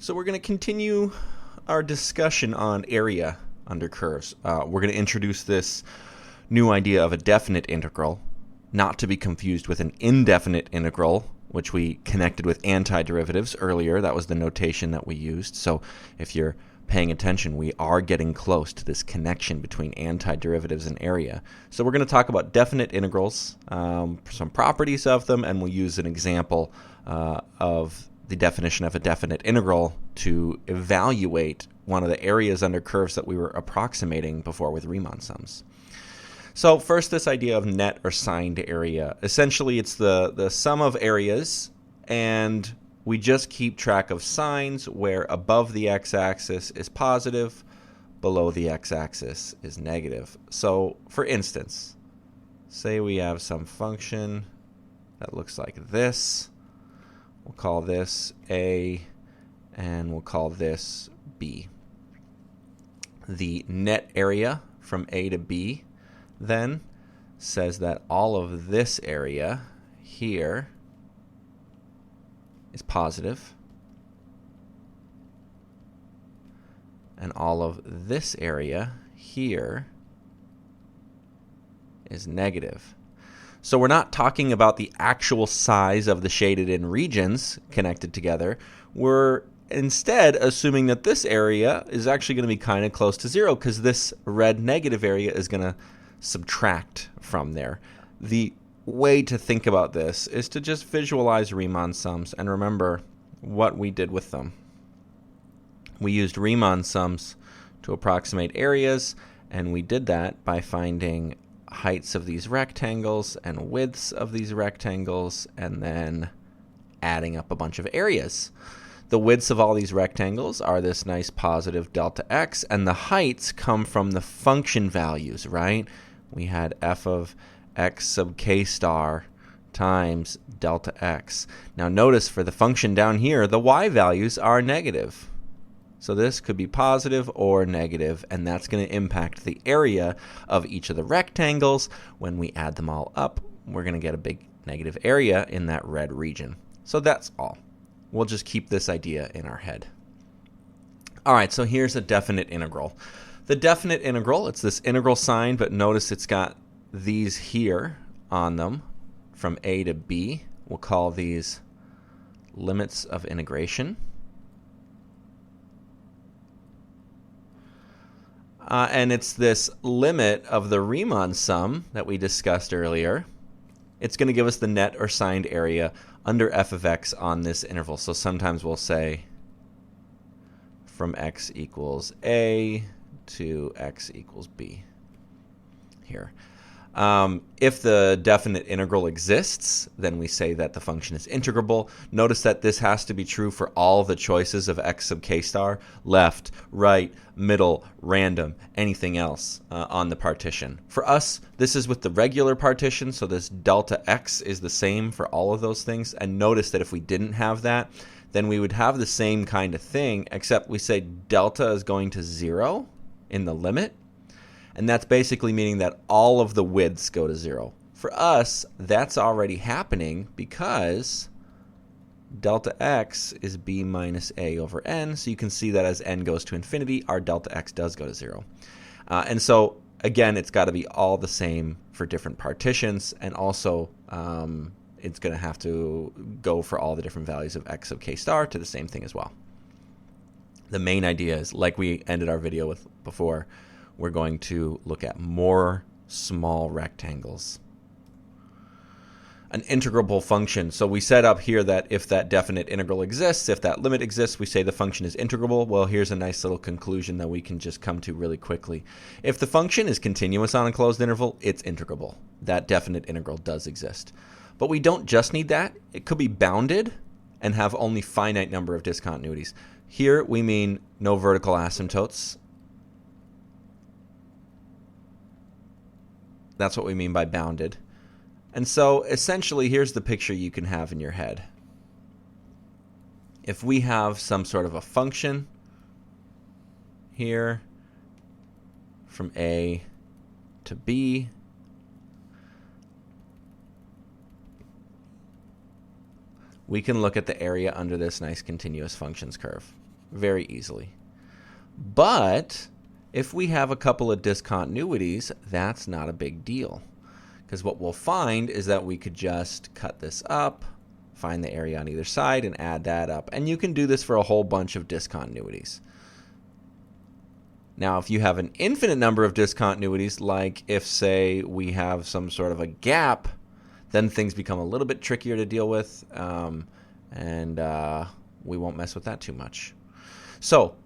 So we're going to continue our discussion on area under curves. We're going to introduce this new idea of a definite integral, not to be confused with an indefinite integral, which we connected with antiderivatives earlier. That was the notation that we used. So if you're paying attention, we are getting close to this connection between antiderivatives and area. So we're going to talk about definite integrals, some properties of them, and we'll use an example of the definition of a definite integral to evaluate one of the areas under curves that we were approximating before with Riemann sums. So first, this idea of net or signed area. Essentially, it's the sum of areas, and we just keep track of signs where above the x-axis is positive, below the x-axis is negative. So for instance, say we have some function that looks like this. We'll call this A, and we'll call this B. The net area from A to B then says that all of this area here is positive, and all of this area here is negative. So we're not talking about the actual size of the shaded in regions connected together. We're instead assuming that this area is actually going to be kind of close to zero because this red negative area is going to subtract from there. The way to think about this is to just visualize Riemann sums and remember what we did with them. We used Riemann sums to approximate areas, and we did that by finding heights of these rectangles and widths of these rectangles and then adding up a bunch of areas. The widths of all these rectangles are this nice positive delta x, and the heights come from the function values, right? We had f of x sub k star times delta x. Now notice for the function down here, the y values are negative. So this could be positive or negative, and that's going to impact the area of each of the rectangles. When we add them all up, we're going to get a big negative area in that red region. So that's all. We'll just keep this idea in our head. All right, so here's a definite integral. The definite integral, it's this integral sign, but notice it's got these here on them from A to B. We'll call these limits of integration. And it's this limit of the Riemann sum that we discussed earlier. It's going to give us the net or signed area under f of x on this interval. So sometimes we'll say from x equals a to x equals b here. If the definite integral exists, then we say that the function is integrable. Notice that this has to be true for all the choices of x sub k star, left, right, middle, random, anything else on the partition. For us, this is with the regular partition, so this delta x is the same for all of those things. And notice that if we didn't have that, then we would have the same kind of thing, except we say delta is going to 0 in the limit. And that's basically meaning that all of the widths go to 0. For us, that's already happening because delta x is b minus a over n. So you can see that as n goes to infinity, our delta x does go to 0. And so, again, it's got to be all the same for different partitions. And also, it's going to have to go for all the different values of x sub k star to the same thing as well. The main idea is, like we ended our video with before, we're going to look at more small rectangles. An integrable function. So we set up here that if that definite integral exists, if that limit exists, we say the function is integrable. Well, here's a nice little conclusion that we can just come to really quickly. If the function is continuous on a closed interval, it's integrable. That definite integral does exist. But we don't just need that. It could be bounded and have only finite number of discontinuities. Here we mean no vertical asymptotes. That's what we mean by bounded. And so essentially, here's the picture you can have in your head. If we have some sort of a function here from A to B, we can look at the area under this nice continuous functions curve. very easily. But if we have a couple of discontinuities, that's not a big deal. Because what we'll find is that we could just cut this up, find the area on either side, and add that up. And you can do this for a whole bunch of discontinuities. Now, if you have an infinite number of discontinuities, like if, say, we have some sort of a gap, then things become a little bit trickier to deal with, and we won't mess with that too much. So,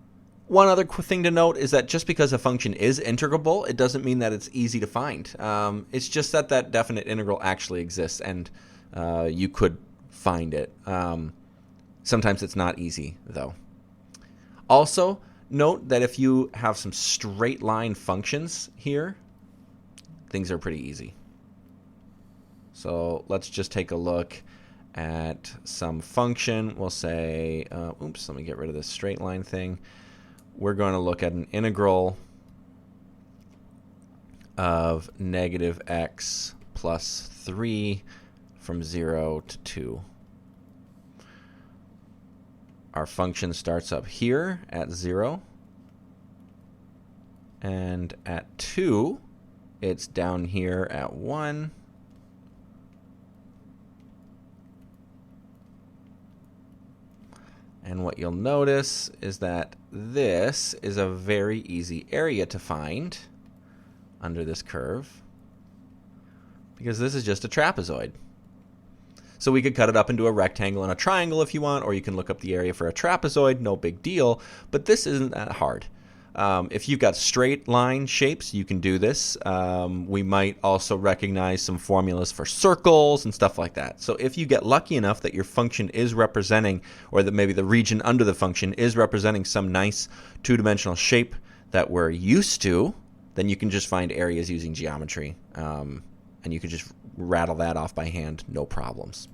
one other thing to note is that just because a function is integrable, it doesn't mean that it's easy to find. It's just that that definite integral actually exists, and you could find it. Sometimes it's not easy, though. Also, note that if you have some straight line functions here, things are pretty easy. So let's just take a look at some function. We'll say, oops, let me get rid of this straight line thing. We're going to look at an integral of negative x plus 3 from 0 to 2. Our function starts up here at 0. And at 2, it's down here at 1. And what you'll notice is that this is a very easy area to find under this curve, because this is just a trapezoid. So we could cut it up into a rectangle and a triangle if you want, or you can look up the area for a trapezoid, no big deal, but this isn't that hard. If you've got straight line shapes, you can do this. We might also recognize some formulas for circles and stuff like that. So if you get lucky enough that your function is representing, or that maybe the region under the function is representing some nice two-dimensional shape that we're used to, then you can just find areas using geometry. And you can just rattle that off by hand, no problems.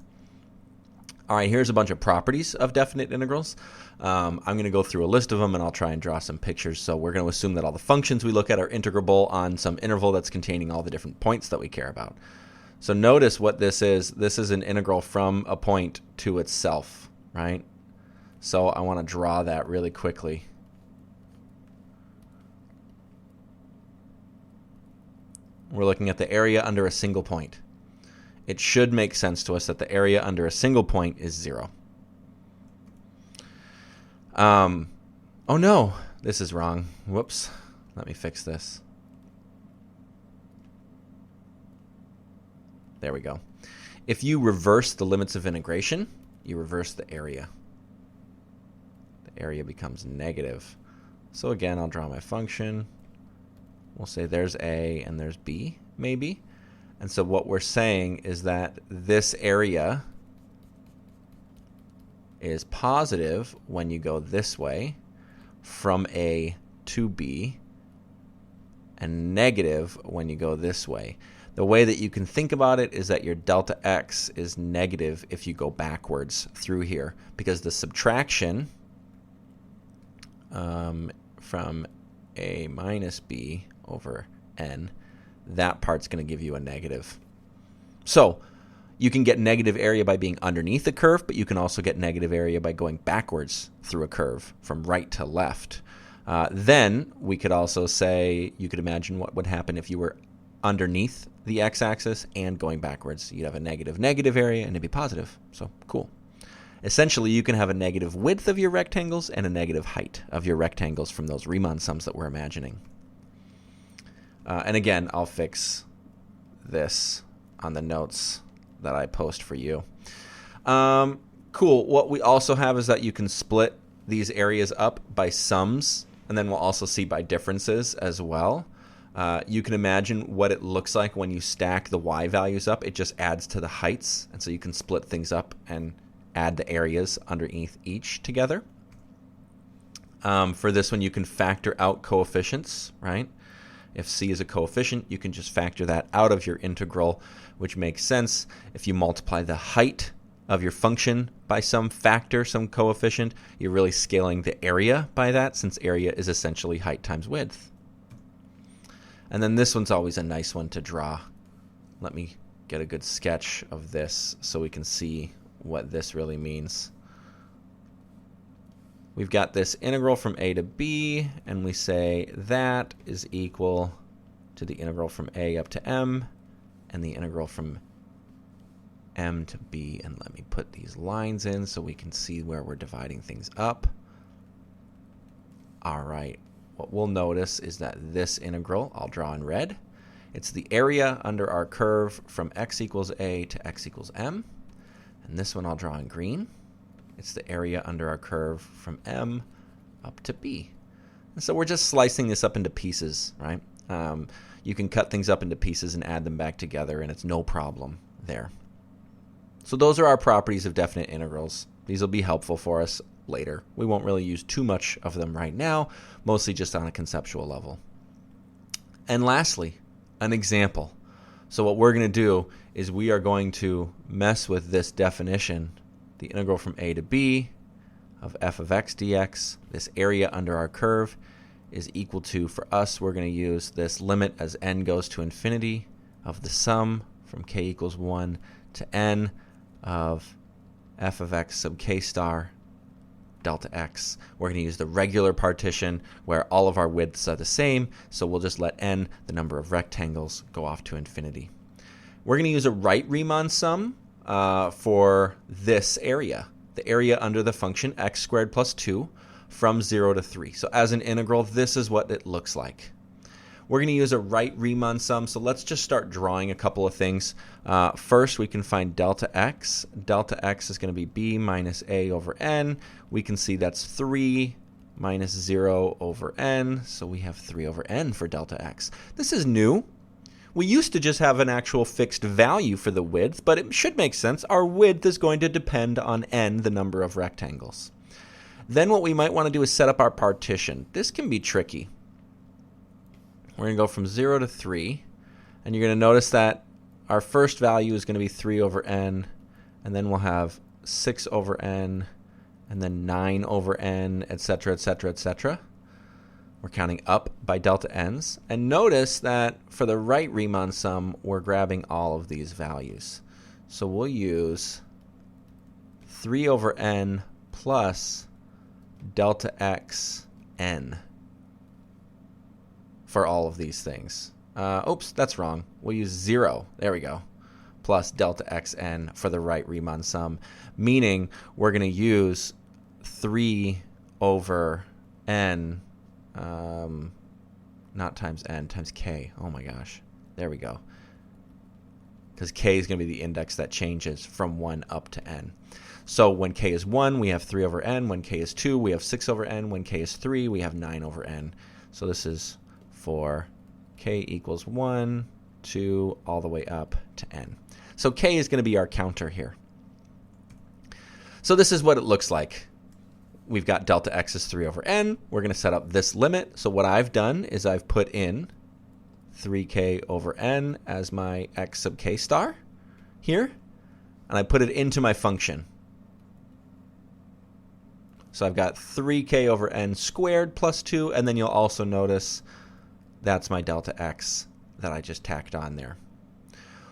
All right, here's a bunch of properties of definite integrals. I'm going to go through a list of them, and I'll try and draw some pictures. So we're going to assume that all the functions we look at are integrable on some interval that's containing all the different points that we care about. So notice what this is. This is an integral from a point to itself, right? So I want to draw that really quickly. We're looking at the area under a single point. It should make sense to us that the area under a single point is 0. Oh no, this is wrong. Whoops. Let me fix this. There we go. If you reverse the limits of integration, you reverse the area. The area becomes negative. So again, I'll draw my function. We'll say there's A and there's B, maybe. And so what we're saying is that this area is positive when you go this way from A to B, and negative when you go this way. The way that you can think about it is that your delta x is negative if you go backwards through here, because the subtraction from A minus B over n, that part's going to give you a negative. So you can get negative area by being underneath the curve, but you can also get negative area by going backwards through a curve from right to left. Then we could also say, you could imagine what would happen if you were underneath the x-axis and going backwards. You'd have a negative area and it'd be positive. So cool. Essentially, you can have a negative width of your rectangles and a negative height of your rectangles from those Riemann sums that we're imagining. And again, I'll fix this on the notes that I post for you. Cool. What we also have is that you can split these areas up by sums, and then we'll also see by differences as well. You can imagine what it looks like when you stack the y values up. It just adds to the heights, and so you can split things up and add the areas underneath each together. For this one, you can factor out coefficients, right? If c is a coefficient, you can just factor that out of your integral, which makes sense. If you multiply the height of your function by some factor, some coefficient, you're really scaling the area by that, since area is essentially height times width. And then this one's always a nice one to draw. Let me get a good sketch of this so we can see what this really means. we've got this integral from a to b, and we say that is equal to the integral from a up to m, and the integral from m to b. And let me put these lines in so we can see where we're dividing things up. All right, what we'll notice is that this integral, I'll draw in red, it's the area under our curve from x equals a to x equals m. And this one I'll draw in green. It's the area under our curve from m up to b. And so we're just slicing this up into pieces, right? You can cut things up into pieces and add them back together, and it's no problem there. So those are our properties of definite integrals. These will be helpful for us later. We won't really use too much of them right now, mostly just on a conceptual level. And lastly, an example. So what we're going to do is we are going to mess with this definition, the integral from a to b of f of x dx. This area under our curve is equal to, for us, we're going to use this limit as n goes to infinity of the sum from k equals 1 to n of f of x sub k star delta x. We're going to use the regular partition where all of our widths are the same, so we'll just let n, the number of rectangles, go off to infinity. We're going to use a right Riemann sum for this area, the area under the function x squared plus 2 from 0 to 3. So as an integral, this is what it looks like. We're going to use a right Riemann sum, so let's just start drawing a couple of things. First, we can find delta x. Delta x is going to be b minus a over n. We can see that's 3 minus 0 over n, so we have 3 over n for delta x. This is new. We used to just have an actual fixed value for the width, but it should make sense. Our width is going to depend on n, the number of rectangles. Then what we might want to do is set up our partition. This can be tricky. We're going to go from 0 to 3, and you're going to notice that our first value is going to be 3 over n, and then we'll have 6 over n, and then 9 over n, etc., etc., etc. We're counting up by delta n's, and notice that for the right Riemann sum, we're grabbing all of these values. So we'll use 3 over n plus delta x n for all of these things. Oops, that's wrong. We'll use 0, there we go, plus delta xn for the right Riemann sum, meaning we're going to use 3 over n, not times n, times k. Oh my gosh, there we go. Because k is going to be the index that changes from 1 up to n. So when k is 1, we have 3 over n. When k is 2, we have 6 over n. When k is 3, we have 9 over n. So this is for k equals 1, 2, all the way up to n. So k is going to be our counter here. So this is what it looks like. We've got delta x is 3 over n. We're going to set up this limit. So what I've done is I've put in 3k over n as my x sub k star here, and I put it into my function. So I've got 3k over n squared plus 2, and then you'll also notice that's my delta x that I just tacked on there.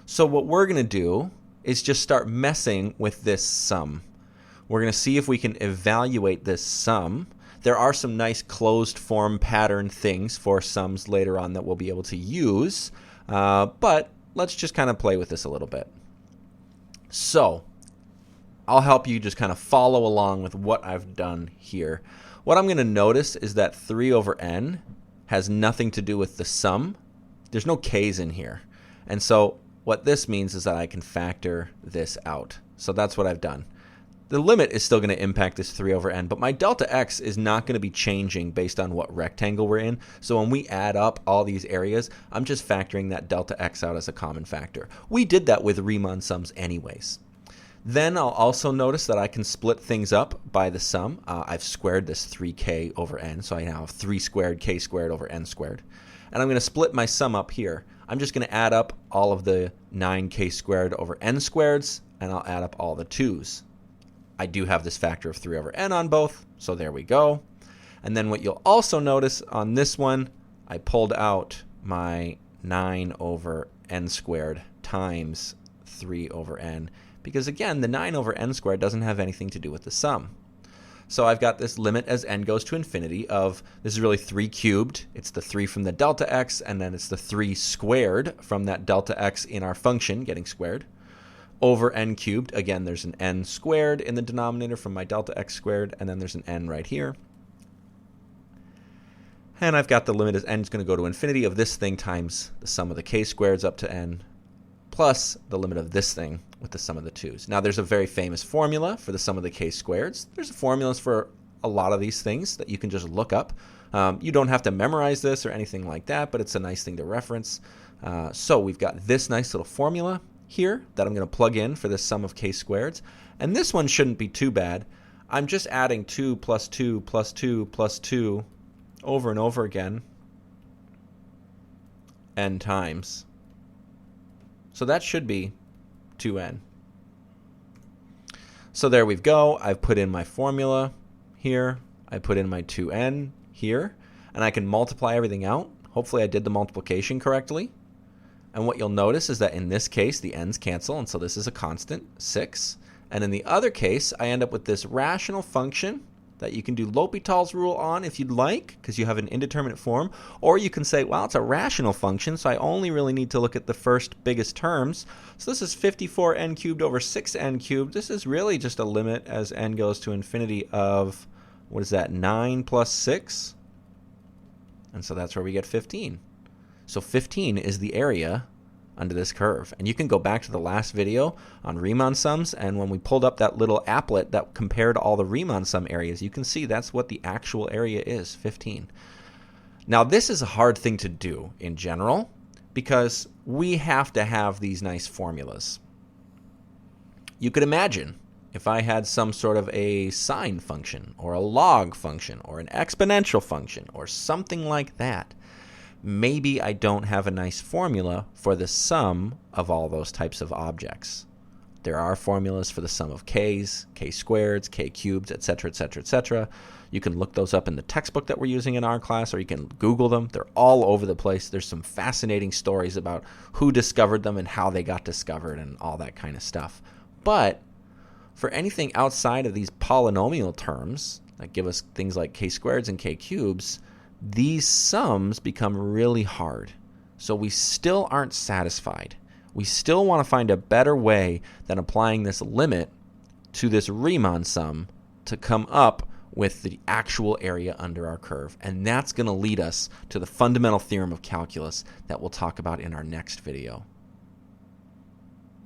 So what we're going to do is just start messing with this sum. We're going to see if we can evaluate this sum. There are some nice closed form pattern things for sums later on that we'll be able to use, but let's just kind of play with this a little bit. So I'll help you just kind of follow along with what I've done here. What I'm going to notice is that 3 over n has nothing to do with the sum. There's no k's in here. And so what this means is that I can factor this out. So that's what I've done. The limit is still going to impact this 3 over n, but my delta x is not going to be changing based on what rectangle we're in. So when we add up all these areas, I'm just factoring that delta x out as a common factor. We did that with Riemann sums anyways. Then I'll also notice that I can split things up by the sum. I've squared this 3k over n, so I now have 3 squared k squared over n squared. And I'm going to split my sum up here. I'm just going to add up all of the 9k squared over n squareds, and I'll add up all the 2's. I do have this factor of 3 over n on both, so there we go. And then what you'll also notice on this one, I pulled out my 9 over n squared times 3 over n, because again, the 9 over n squared doesn't have anything to do with the sum. So I've got this limit as n goes to infinity of, this is really 3 cubed. It's the 3 from the delta x, and then it's the 3 squared from that delta x in our function getting squared, over n cubed. Again, there's an n squared in the denominator from my delta x squared, and then there's an n right here. And I've got the limit as n is going to go to infinity of this thing times the sum of the k squareds up to n, plus the limit of this thing with the sum of the 2's. Now, there's a very famous formula for the sum of the k squareds. There's formulas for a lot of these things that you can just look up. You don't have to memorize this or anything like that, but it's a nice thing to reference. So we've got this nice little formula here that I'm going to plug in for the sum of k squareds. And this one shouldn't be too bad. I'm just adding 2 plus 2 plus 2 plus 2 over and over again n times. So that should be 2n. So there we go. I've put in my formula here. I put in my 2n here. And I can multiply everything out. Hopefully I did the multiplication correctly. And what you'll notice is that in this case, the n's cancel. And so this is a constant, 6. And in the other case, I end up with this rational function that you can do L'Hopital's rule on if you'd like, because you have an indeterminate form. Or you can say, well, it's a rational function, so I only really need to look at the first biggest terms. So this is 54n cubed over 6n cubed. This is really just a limit as n goes to infinity of, what is that, 9 plus 6? And so that's where we get 15. So 15 is the area under this curve. And you can go back to the last video on Riemann sums, and when we pulled up that little applet that compared all the Riemann sum areas, you can see that's what the actual area is, 15. Now this is a hard thing to do in general because we have to have these nice formulas. You could imagine if I had some sort of a sine function or a log function or an exponential function or something like that. Maybe I don't have a nice formula for the sum of all those types of objects. There are formulas for the sum of k's, k squareds, k cubes, etc., etc., etc. You can look those up in the textbook that we're using in our class, or you can Google them. They're all over the place. There's some fascinating stories about who discovered them and how they got discovered and all that kind of stuff. But for anything outside of these polynomial terms that give us things like k squareds and k cubes, these sums become really hard. So we still aren't satisfied. We still want to find a better way than applying this limit to this Riemann sum to come up with the actual area under our curve. And that's going to lead us to the fundamental theorem of calculus that we'll talk about in our next video.